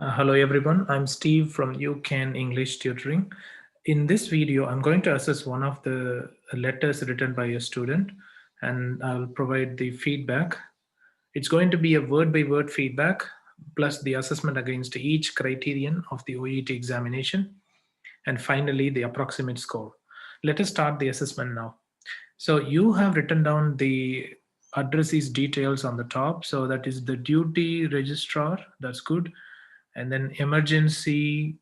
Hello everyone, I'm Steve from UCAN English Tutoring. In this video, I'm going to assess one of the letters written by a student and I'll provide the feedback. It's going to be a word by word feedback plus the assessment against each criterion of the OET examination and finally the approximate score. Let us start the assessment now. So you have written down the addressee's details on the top. So that is the duty registrar, that's good. And then emergency,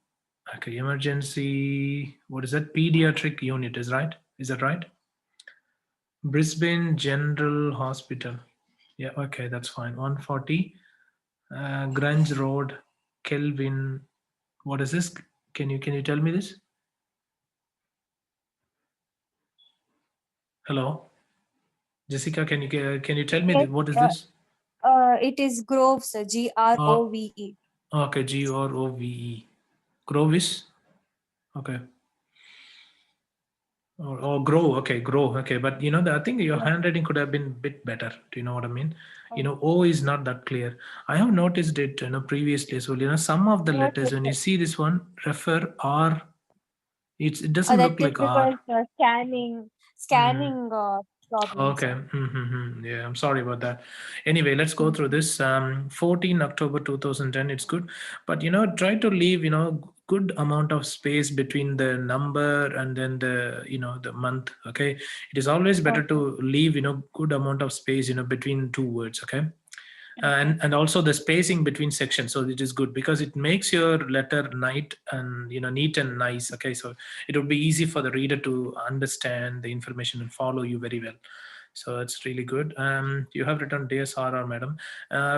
okay, emergency, what is that? Pediatric unit, is that right? Brisbane General Hospital. Yeah, okay, that's fine. 140 Grange Road, Kelvin. What is this? Can you tell me this? Hello, Jessica. Can you tell me Yes, what is this? it is Groves, Uh, Grove. okay, Grove. Grovis. Okay. Or grow, okay, grow, okay. But I think your Yes. handwriting could have been a bit better. Do you know what I mean? Oh, O is not that clear. I have noticed it, previously as well. Some of the yes, letters yes, when you yes. see this one, refer R, it doesn't That look is like because R. Mm. scanning problems. Okay. Yeah, I'm sorry about that. Anyway, let's go through Mhm. this. 14 October 2010, it's good. But, try to leave, good amount of space between the number and then the month. Okay. It is always better Okay, to leave, good amount of space, between two words. Okay. okay, And also the spacing between sections, so it is good because it makes your letter neat and nice. Okay, so it would be easy for the reader to understand the information and follow you very well. So it's really good. You have written dear Sarah, madam.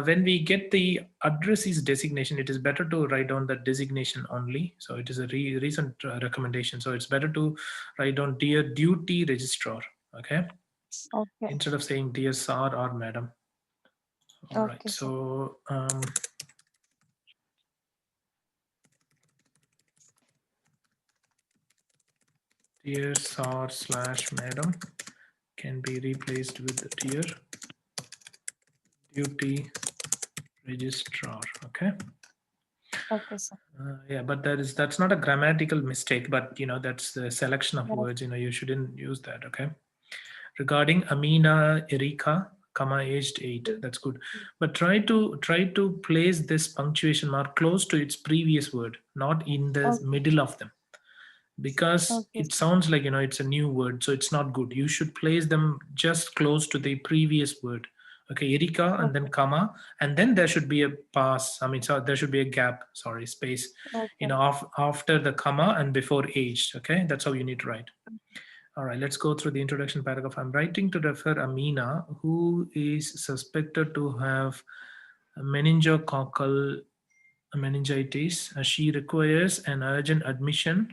When we get the addressee's designation, it is better to write down the designation only. So it is a recent recommendation, so it's better to write down dear duty registrar. Okay, okay, instead of saying dear sir or madam. All right, okay, sir. so dear sir slash madam can be replaced with dear duty registrar. Okay. Okay, sir. Yeah, but that's not a grammatical mistake, but that's the selection of Yes, words. You shouldn't use that. Okay. Regarding Amina Erica, comma aged 8. That's good. But try to place this punctuation mark close to its previous word, not in the okay, middle of them, because okay, it sounds like it's a new word, so it's not good. You should place them just close to the previous word. Okay, Erika, and then okay, comma, and then there should be a pass. I mean, so there should be a gap, sorry, space, okay, after the comma and before aged. Okay, that's how you need to write. All right, let's go through the introduction paragraph. I'm writing to refer Amina, who is suspected to have meningococcal meningitis. She requires an urgent admission,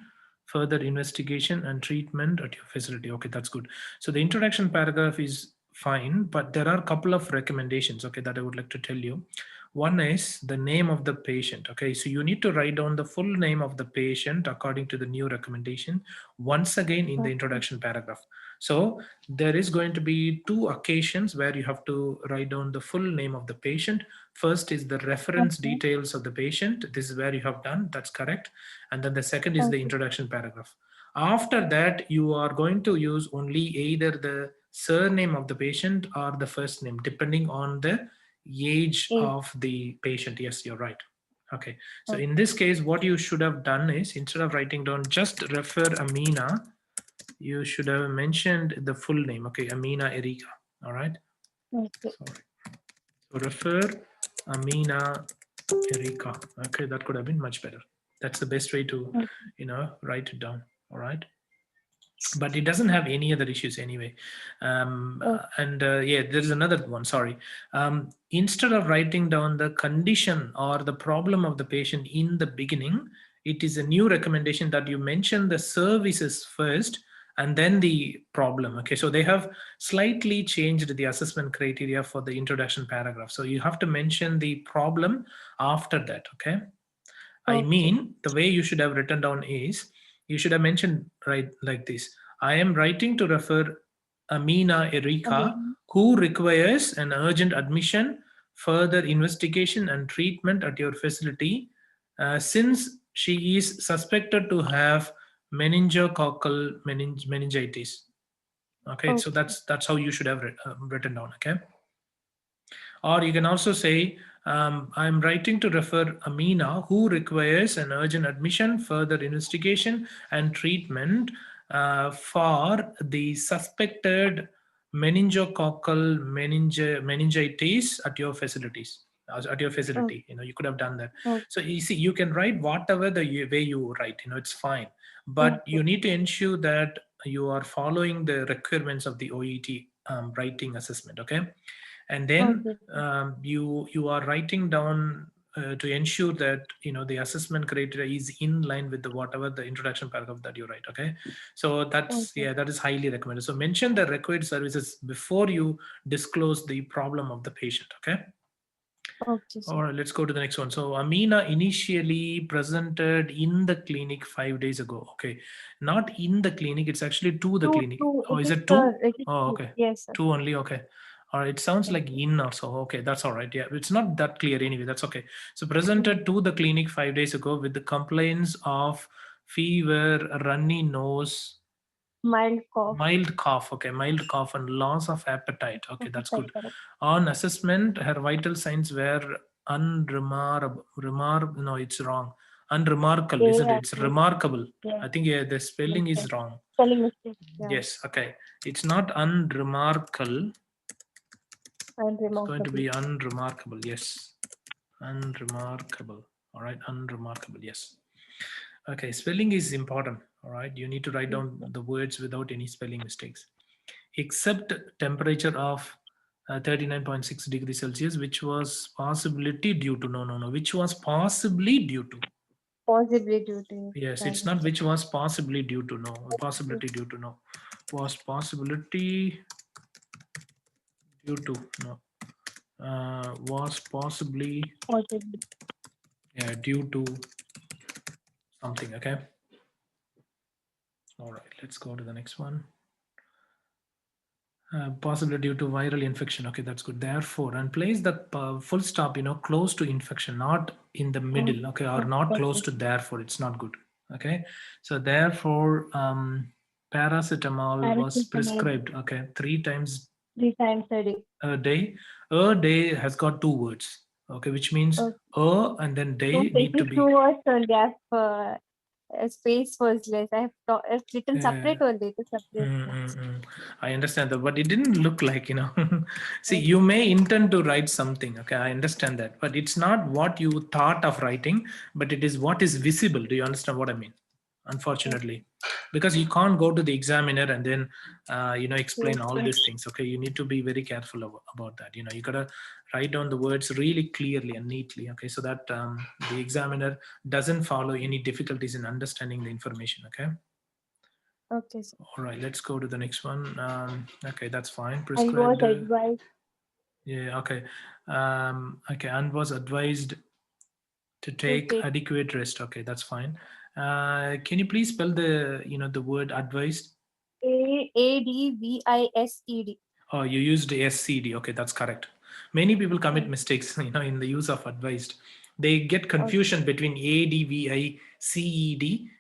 further investigation, and treatment at your facility. Okay, that's good. So the introduction paragraph is fine, but there are a couple of recommendations, okay, that I would like to tell you. One is the name of the patient. Okay, so you need to write down the full name of the patient according to the new recommendation once again in the okay, introduction paragraph. So there is going to be two occasions where you have to write down the full name of the patient. First is the reference okay, details of the patient. This is where you have done, that's correct. And then the second is the okay, introduction paragraph. After that, you are going to use only either the surname of the patient or the first name, depending on the age age. of the patient. Yes, you're right. Okay, so Okay, in this case, what you should have done is instead of writing down just refer Amina, you should have mentioned the full name. Okay, Amina Erica. All right. okay, Sorry. So refer Amina Erica. Okay, that could have been much better. That's the best way to, write it down. All right. But it doesn't have any other issues anyway. okay, And yeah, there's another one. Sorry. Instead of writing down the condition or the problem of the patient in the beginning, it is a new recommendation that you mention the services first and then the problem. Okay, so they have slightly changed the assessment criteria for the introduction paragraph. So you have to mention the problem after that. Okay. I okay, mean, the way you should have written down is you should have mentioned right like this. I am writing to refer Amina I Erica, mean, who requires an urgent admission, further investigation, and treatment at your facility. since she is suspected to have meningococcal meningitis. Okay, so Okay. that's how you should have written down. Okay, or you can also say, I'm writing to refer Amina, who requires an urgent admission, further investigation, and treatment for the suspected meningococcal meningitis at your facilities. At your Okay. facility, you could have done that. Okay. So you see, you can write whatever the way you write. It's fine, but Okay. you need to ensure that you are following the requirements of the OET writing assessment. Okay, and then Okay, sir. you are writing down to ensure that the assessment criteria is in line with the whatever the introduction paragraph that you write. Okay, so that's, Okay. yeah, that is highly recommended. So mention the required services before you disclose the problem of the patient. Okay, Okay, sir. all right, let's go to the next one. So Amina initially presented in the clinic 5 days ago. Okay, not in the clinic, it's actually to the clinic. Two. Oh, It is is it sir. two? It is Oh, two. okay, Yes, sir. two only. Okay, all right, it sounds like Okay. in or so. Okay, that's all right. Yeah, it's not that clear anyway. That's okay. So presented Okay. to the clinic 5 days ago with the complaints of fever, runny nose, Mild cough. Okay, mild cough and loss of appetite. Okay, Okay, that's correct, good. correct. On assessment, her vital signs were unremarkable. No, it's wrong. Unremarkable, A isn't it? and It's B. remarkable. Yes. I think, yeah, the spelling is Mistake. wrong. Spelling mistake. Yeah. Yes, okay. It's not unremarkable. And It's going to be remarkably. unremarkable. Yes, unremarkable. All right, unremarkable. Yes. Okay, spelling is important. All right, you need to write Yes, down sir. the words without any spelling mistakes. Except temperature of 39.6 degrees Celsius, which was possibility due to, no, which was possibly due to. Possibly due to Yes, time it's not mistake. which was possibly due to, no, possibility due to, no, was possibility due to, no, was possibly, Possibly. yeah, due to something. Okay, all right, let's go to the next one. Possibly due to viral infection. Okay, that's good. Therefore, and place the full stop, close to infection, not in the Okay. middle. Okay, or not close Okay. to therefore. It's not good. Okay, so therefore, paracetamol was Paracetamol prescribed. Okay, 3 times 3 times a day. a day. A day has got two words. Okay, which means Okay. and then So day it need to is two be. words only. Space was less. I have it's written Uh, separate only. It is separate. Mm, mm, mm. I understand that, but it didn't look like, See, Okay. you may intend to write something. Okay, I understand that, but it's not what you thought of writing, but it is what is visible. Do you understand what I mean? Okay. Unfortunately, because you can't go to the examiner and then, Yes, explain all sir. these things. Okay, you need to be very careful about that. You gotta write down the words really clearly and neatly. Okay, so that the examiner doesn't follow any difficulties in understanding the information. Okay. Okay, sir. All right, let's go to the next one. Okay, that's fine. And was Prescribed. advised Yeah, okay. Okay, and was advised to to take take adequate rest. Okay, that's fine. Can you please spell the word advised? ADVISED. Oh, you used SCD. Okay, that's correct. Many people commit Okay. mistakes, in the use of advised. They get Okay. confusion between ADVICED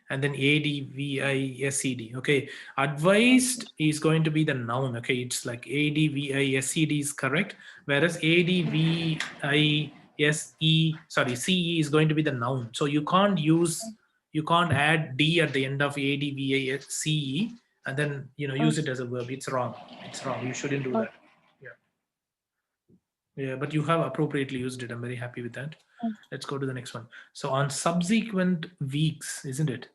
and then ADVISED. Okay, Okay. advised is going to be the noun. Okay, it's like ADVISED is correct, whereas ADVISE, sorry, CE is going to be the noun. So you can't add D at the end of ADVISCE and then use Okay. it as a verb. It's wrong. It's wrong. You shouldn't do Okay. that. Yeah, yeah, but you have appropriately used it. I'm very happy with that. Let's go to the next one. So on subsequent weeks, isn't it,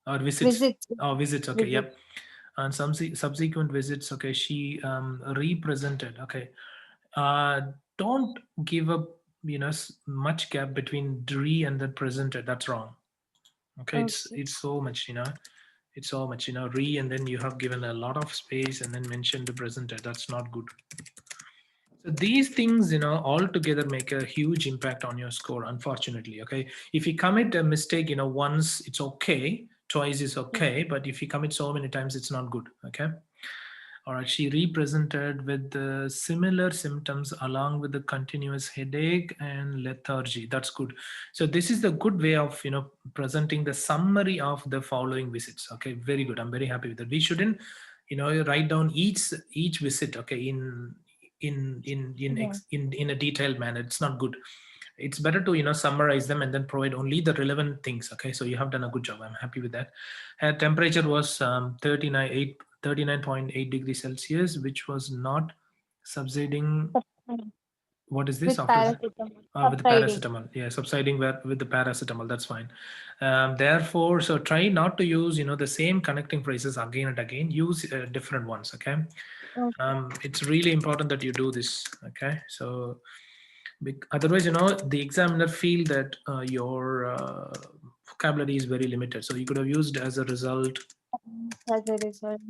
or visits? Visit. Oh, visits. Okay, Visit. yep. On some subsequent visits, okay, she represented. Okay, uh don't give up much gap between re and then presented. That's wrong. Okay, Okay. it's so much, it's so much, re, and then you have given a lot of space and then mentioned the presenter. That's not good. So these things, all together make a huge impact on your score, unfortunately. Okay, if you commit a mistake, once, it's okay, twice is Hmm. okay, but if you commit so many times, it's not good. Okay, All right, she represented with the similar symptoms along with the continuous headache and lethargy. That's good. So this is the good way of presenting the summary of the following visits. Okay, very good. I'm very happy with that. We shouldn't write down each visit. Okay, Yeah. in a detailed manner. It's not good. It's better to summarize them and then provide only the relevant things. Okay, so you have done a good job. I'm happy with that. Her temperature was 39.8 degrees Celsius, which was not subsiding. Subsiding. What is this With after that? paracetamol. With the Subsiding. paracetamol, yeah, subsiding with the paracetamol. That's fine. Therefore, so try not to use the same connecting phrases again and again. Use different ones. Okay. Okay. It's really important that you do this. Okay, so otherwise the examiner feel that your vocabulary is very limited, so you could have used as a result As a result,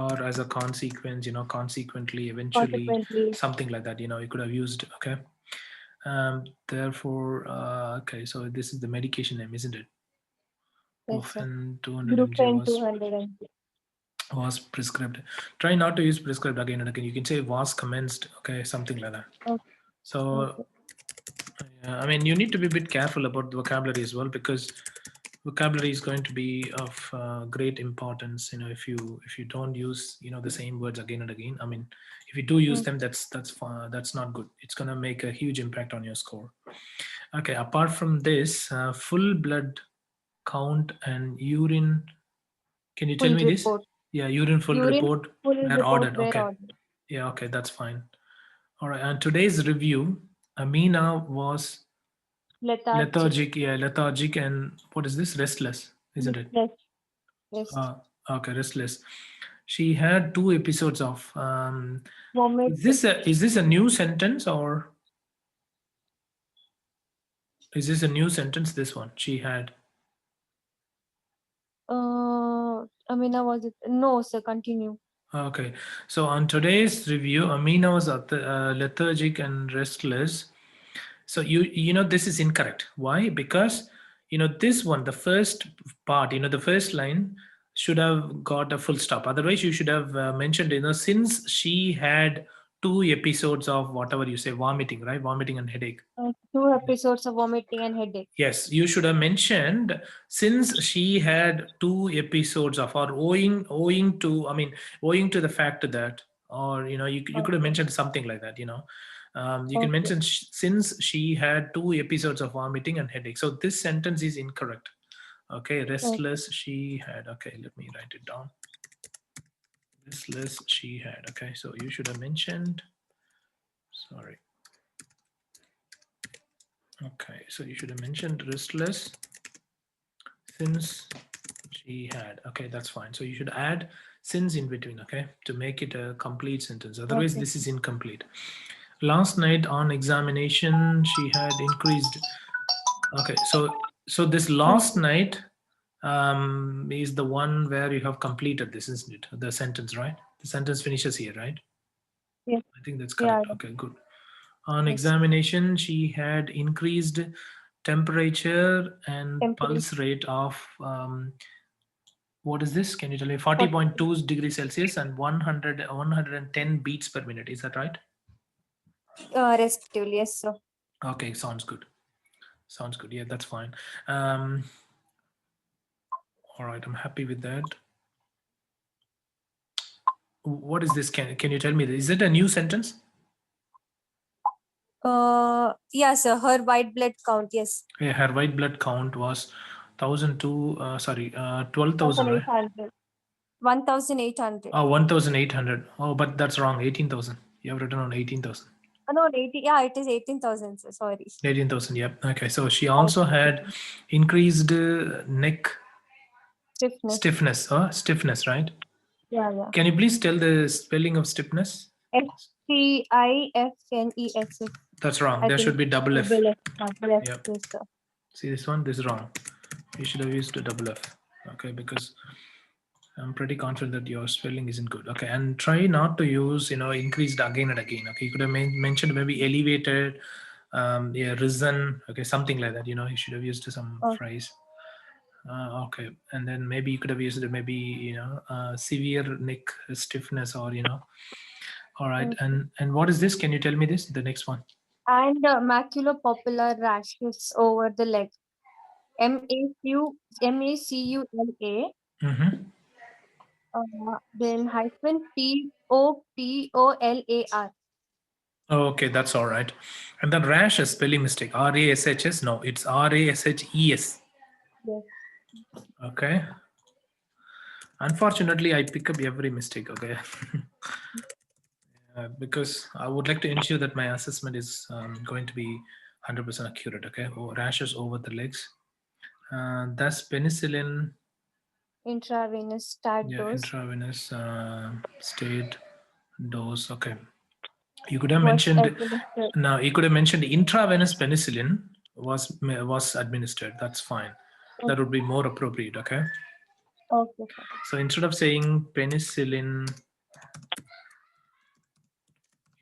or as a consequence, consequently, eventually, consequently, something like that, you could have used. Okay. Therefore, okay, so this is the medication name, isn't it? yes, sir. Often 200 mg Brufen 200 mg. was prescribed. Try not to use prescribed again and again. You can say was commenced. Okay, something like that. Okay. So Okay. I mean, you need to be a bit careful about the vocabulary as well, because vocabulary is going to be of great importance. If you don't use the same words again and again. I mean, if you do use Mm. them, that's not good. It's going to make a huge impact on your score. Okay. Apart from this, full blood count and urine. Can you tell Full me this? report. Yeah, urine full Urine report full were report ordered. were Okay. ordered. Yeah. Okay. That's fine. All right. And today's review, Amina was Lethargic. lethargic. Yeah, lethargic, and what is this? Restless, isn't it? Yes. Yes. Uh, okay, restless. She had two episodes of. Vomit. Is this a new sentence, or is this a new sentence? This one she had. Amina, was it? No, sir. Continue. Okay, so on today's review, Amina was lethargic and restless. So this is incorrect. Why? Because this one, the first part, the first line should have got a full stop. Otherwise, you should have mentioned, since she had two episodes of whatever you say, vomiting, right? Vomiting and headache. Two episodes of vomiting and headache. Yes, you should have mentioned, since she had two episodes of, or owing to, I mean, owing to the fact that, or you could have Okay. mentioned something like that. You can Okay. mention since she had two episodes of vomiting and headache. So this sentence is incorrect. Okay, Okay. restless she had. Okay, let me write it down. Restless she had. Okay, so you should have mentioned. Sorry. Okay, so you should have mentioned restless since she had. Okay, that's fine. So you should add since in between, okay, to make it a complete sentence. Otherwise, Okay. this is incomplete. Last night on examination, she had increased. Okay, so this last Okay. night is the one where you have completed this, isn't it? The sentence, right? The sentence finishes here, right? Yes. I think that's Yeah. correct. Okay, good. On Yes. examination, she had increased temperature and Temperature. pulse rate of what is this? Can you tell me? 40.2 40. degrees Celsius and 110 beats per minute. Is that right? Respectively. Yes, sir. Okay, sounds good. Sounds good. Yeah, that's fine. Um, all right, I'm happy with that. What is this? Can you tell me? Is it a new sentence? Yeah, sir. Her white blood count. Yes. Yeah, her white blood count was 1,002. 12,000, right? 1,800. 1,800. Oh, 1,800. Oh, but that's wrong. 18,000. You have written on 18,000. No, 80. Yeah, it is 18,000. Sir. Sorry. 18,000. Yep. Okay. So she I also had increased neck stiffness. stiffness. Stiffness, right? Yeah, yeah. Can you please tell the spelling of stiffness? STIFNES. That's wrong. I There should think be double F. double F. Double F. Yep. Yes, sir. See this one? This is wrong. You should have used a double F. Okay, because I'm pretty confident that your spelling isn't good. Okay, and try not to use increased again and again. Okay, you could have mentioned maybe elevated, yeah, risen. Okay, something like that. You should have used some Okay. phrase. Okay, and then maybe you could have used maybe severe neck stiffness, or All right, Okay. and what is this? Can you tell me this? The next one. And maculopapular rashes over the leg. MACULA. Mm-hmm. Then hyphen POPOLAR. Okay, that's all right. And then rash is spelling mistake. RASHS. No, it's RASHES. Yes. Okay. Unfortunately, I pick up every mistake. Okay. Because I would like to ensure that my assessment is going to be 100% accurate. Okay. Oh, rashes over the legs. That's penicillin. Intravenous stat Yeah, dose intravenous state dose. Okay. You could have was mentioned administered. now. You could have mentioned intravenous penicillin was administered. That's fine. That would be more appropriate. Okay. Okay, sir. So instead of saying penicillin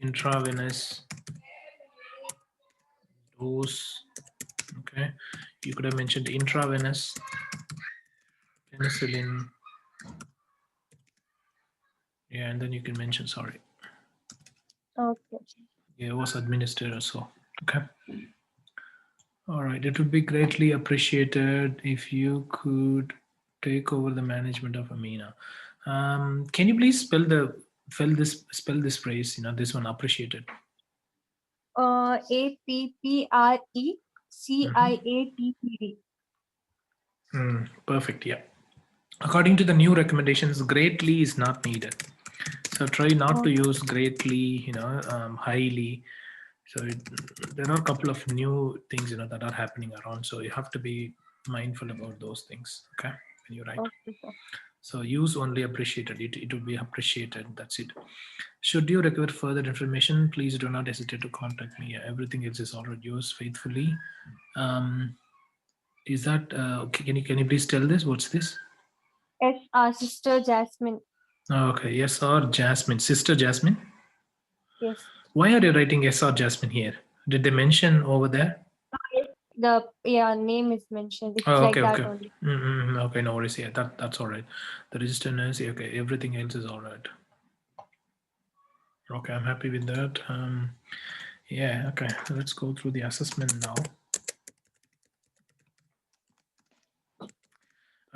intravenous dose, okay, you could have mentioned intravenous penicillin. Yeah, and then you can mention sorry. Okay. Yeah, it was administered or so. Okay. All right. It would be greatly appreciated if you could take over the management of Amina. Can you please spell this phrase? This one appreciated. APPRECIATED. Perfect. Yeah. According to the new recommendations, greatly is not needed. So try not to use greatly, highly. So there are a couple of new things, that are happening around. So you have to be mindful about those things. Okay, when you write. Okay, sir. So use only appreciated. It will be appreciated. That's it. Should you require further information, please do not hesitate to contact me. Everything else is already yours faithfully. Is that okay? Can you please tell this? What's this? Yes, Sister Jasmine. Okay, yes, or Jasmine, sister Jasmine. Yes. Why are you writing S or Jasmine here? Did they mention over there? The name is mentioned. It's Oh, okay, like that okay. only. Okay, no worries. Yeah, that's all right. The register nurse. Okay, everything else is all right. Okay, I'm happy with that. Yeah, okay. Let's go through the assessment now.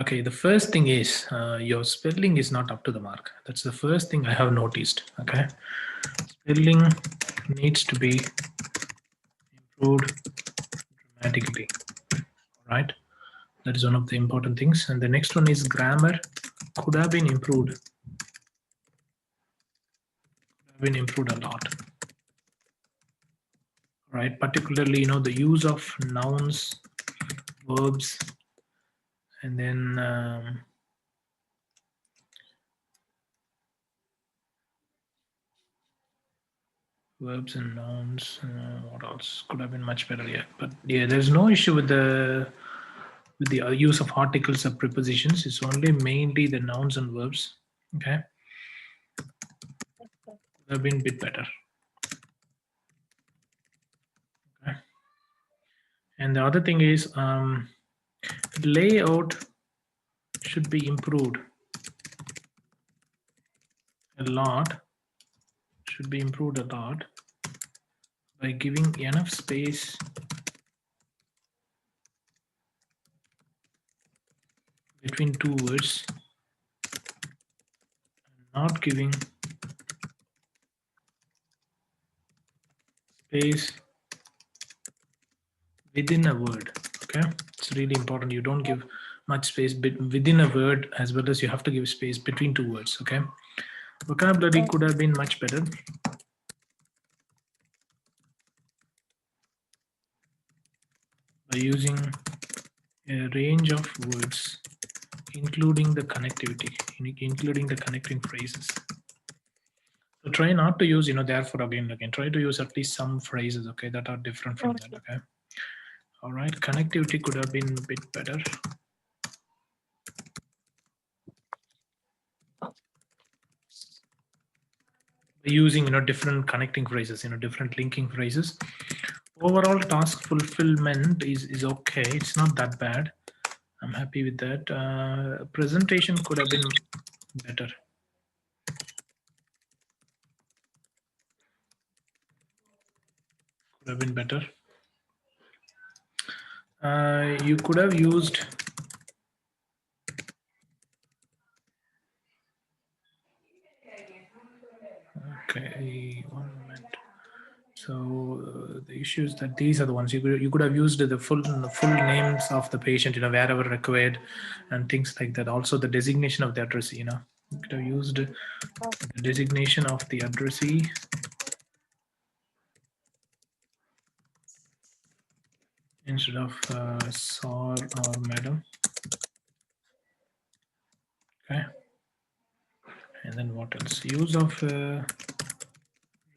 Okay, the first thing is your spelling is not up to the mark. That's the first thing I have noticed. Okay, spelling needs to be improved dramatically. All right, that is one of the important things. And the next one is grammar could have been improved. Been improved a lot. Right, particularly the use of nouns, verbs, and then verbs and nouns. What else could have been much better? Yeah, but yeah, there's no issue with the use of articles or prepositions. It's only mainly the nouns and verbs. Okay, could have been a bit better. Okay, and the other thing is layout should be improved a lot. Should be improved a lot by giving enough space between two words, not giving space within a word. Okay, it's really important. You don't give much space within a word, as well as you have to give space between two words. Okay, vocabulary could have been much better by using a range of words, including the connectivity, including the connecting phrases. So try not to use therefore again. Try to use at least some phrases, okay, that are different from that. Okay, all right, connectivity could have been a bit better by using different connecting phrases, different linking phrases. Overall task fulfillment is okay. It's not that bad. I'm happy with that. Presentation could have been better. Could have been better. You could have used. Okay, 1 moment. So the issue is that these are the ones you could have used the full names of the patient, wherever required, and things like that. Also the designation of the addressee, you could have used the designation of the addressee instead of sir or madam. Okay, and then what else? Use of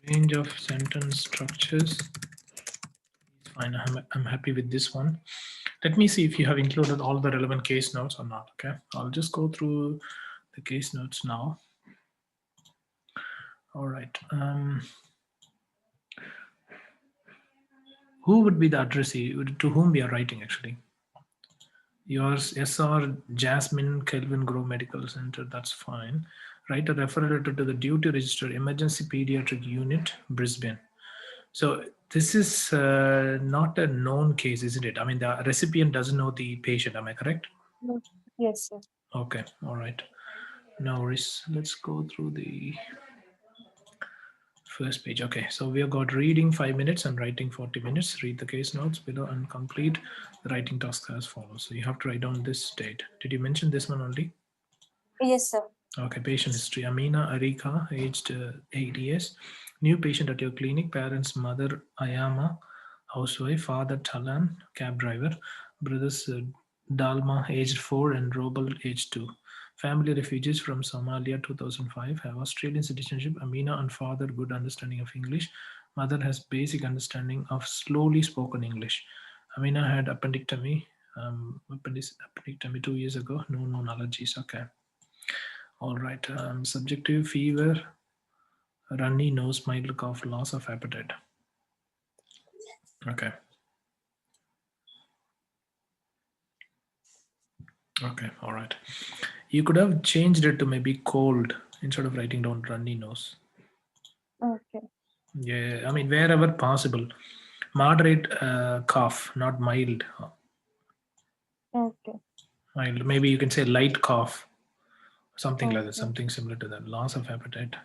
range of sentence structures. Fine, I'm happy with this one. Let me see if you have included all the relevant case notes or not. Okay, I'll just go through the case notes now. All right. Who would be the addressee to whom we are writing actually? Yours, SR Jasmine Kelvin Grove Medical Center. That's fine. Write a referral letter to the duty register emergency pediatric unit, Brisbane. So this is not a known case, isn't it? I mean, the recipient doesn't know the patient. Am I correct? No. Yes, sir. Okay. All right. No worries. Let's go through the first page. Okay, so we have got reading 5 minutes and writing 40 minutes. Read the case notes below and complete the writing task as follows. So you have to write down this date. Did you mention this one only? Yes, sir. Okay, patient history. Amina Erica, aged 8 years. New patient at your clinic. Parents, mother Ayama, housewife. Father Talan, cab driver. Brothers Dalma, aged 4, and Robel, aged 2. Family refugees from Somalia, 2005. Have Australian citizenship. Amina and father good understanding of English. Mother has basic understanding of slowly spoken English. Amina had appendectomy. Appendectomy 2 years ago. No known allergies. Okay. All right. Subjective fever, runny nose, mild cough, loss of appetite. Okay. Okay. All right. You could have changed it to maybe cold instead of writing down runny nose. Okay. Yeah. I mean, wherever possible. Moderate cough, not mild. Okay. Mild. Maybe you can say light cough, something like that, Okay. something similar to that. Loss of appetite.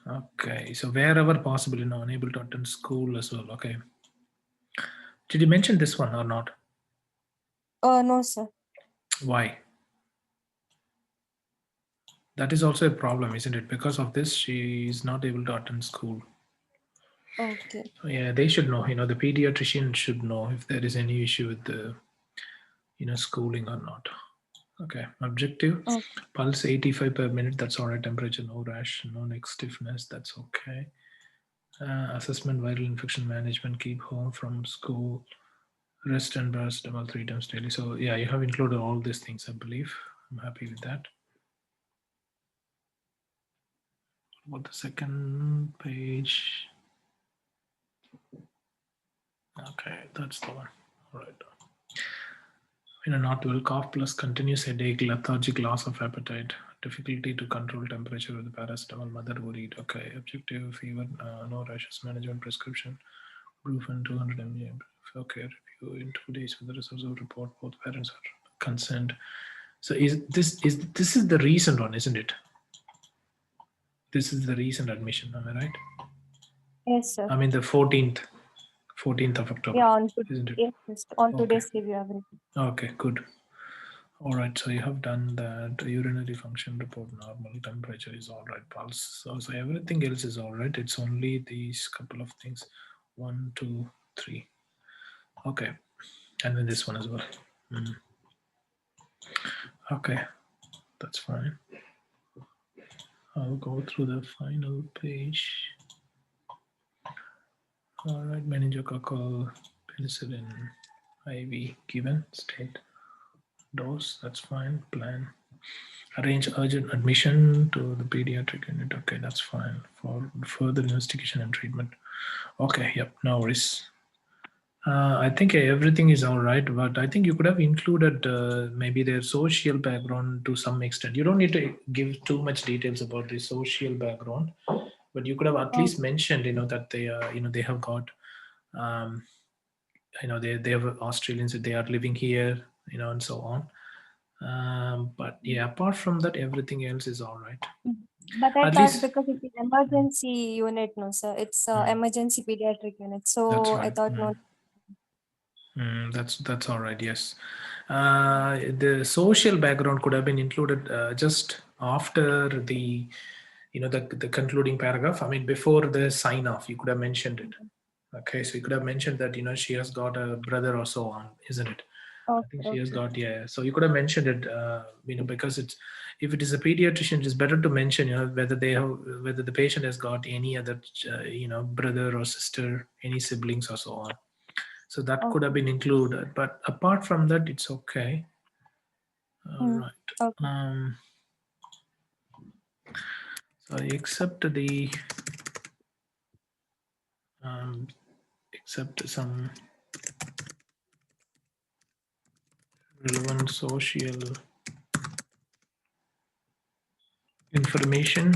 Okay. So wherever possible, unable to attend school as well. Okay. Did you mention this one or not? No, sir. Why? That is also a problem, isn't it? Because of this, she is not able to attend school. Okay. So yeah, they should know. The pediatrician should know if there is any issue with the, schooling or not. Okay. Objective: Okay. pulse 85 per minute. That's all right. Temperature, no rash, no neck stiffness. That's okay. Assessment: viral infection management. Keep home from school. Rest and paracetamol 3 times daily. So yeah, you have included all these things, I believe. I'm happy with that. What the second page? Okay, that's the one. All right. Not well, cough plus continuous headache, lethargic, loss of appetite, difficulty to control temperature with the paracetamol, mother worried. Okay, objective fever, no rashes, management prescription, Brufen 200 mg. Okay, review in 2 days with the results of report. Both parents are concerned. So this is the recent one, isn't it? This is the recent admission. Am I right? Yes, sir. I mean the 14th of October, Yeah, isn't it? yes, on Okay. today's review, everything. Okay, good. All right, so you have done that. Urinary function report normal, temperature is all right, pulse. So everything else is all right. It's only these couple of things. 1, 2, 3. Okay, and then this one as well. Okay, that's fine. I'll go through the final page. All right, meningococcal, penicillin, IV given, state, dose. That's fine. Plan. Arrange urgent admission to the pediatric unit. Okay, that's fine. For further investigation and treatment. Okay, yep, no worries. I think everything is all right, but I think you could have included maybe their social background to some extent. You don't need to give too much details about the social background, but you could have at Oh, least mentioned, that they, they have got, um, they have Australians, they are living here, and so on. But yeah, apart from that, everything else is all right. but I At thought least because it's an emergency unit, no, sir. It's a mm, emergency pediatric unit. that's So I right. thought no. That's all right. Yes, the social background could have been included just after the, the concluding paragraph. I mean, before the sign off, you could have mentioned it. Okay, so you could have mentioned that she has got a brother or so on, isn't it? I Okay, think she has okay, got, yeah. So you could have mentioned it, because it's, if it is a pediatrician, it's better to mention, whether they have, whether the patient has got any other, brother or sister, any siblings or so on. So that could have okay. been included, but apart from that, it's okay. All Mm, right. okay. So I accept the, um, accept some relevant social information.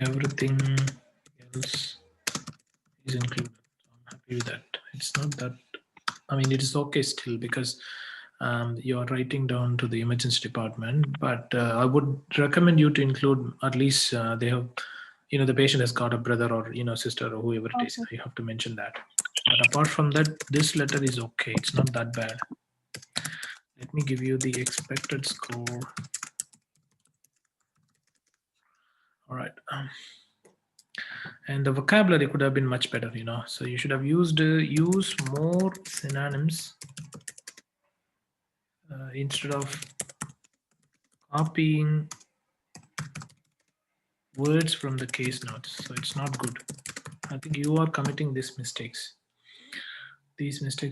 Everything else is included. So I'm happy with that. It's not that, I mean, it is okay still because you are writing down to the emergency department, but I would recommend you to include at least they have, the patient has got a brother or, sister or whoever it is. Okay. You have to mention that. But apart from that, this letter is okay. It's not that bad. Let me give you the expected score. All right. And the vocabulary could have been much better, so you should have use more synonyms instead of copying words from the case notes. So it's not good. I think you are committing these mistakes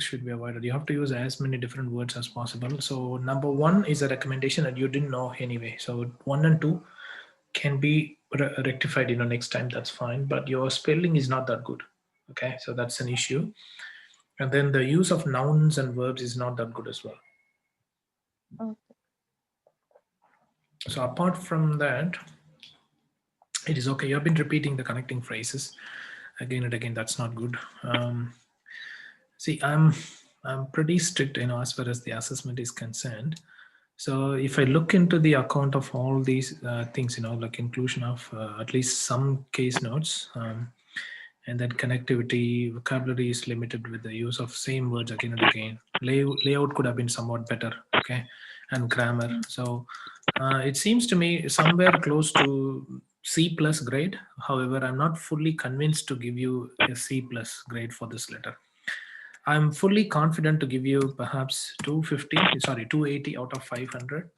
should be avoided. You have to use as many different words as possible. So number one is a recommendation that you didn't know anyway, so one and two can be rectified next time. That's fine, but your spelling is not that good. Okay, so that's an issue. And then the use of nouns and verbs is not that good as well. Okay. So apart from that, it is okay. You have been repeating the connecting phrases again and again. That's not good. See, I'm pretty strict, as far as the assessment is concerned. So if I look into the account of all these things, like inclusion of at least some case notes, and then connectivity, vocabulary is limited with the use of same words again and again. Layout could have been somewhat better, okay, and grammar. So it seems to me somewhere close to C plus grade. However, I'm not fully convinced to give you a C plus grade for this letter. I'm fully confident to give you perhaps 250, sorry, 280 out of 500.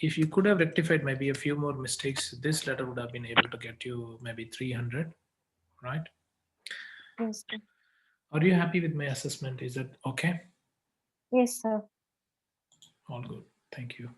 If you could have rectified maybe a few more mistakes, this letter would have been able to get you maybe 300, right? Yes, sir. Are you happy with my assessment? Is it okay? Yes, sir. All good. Thank you.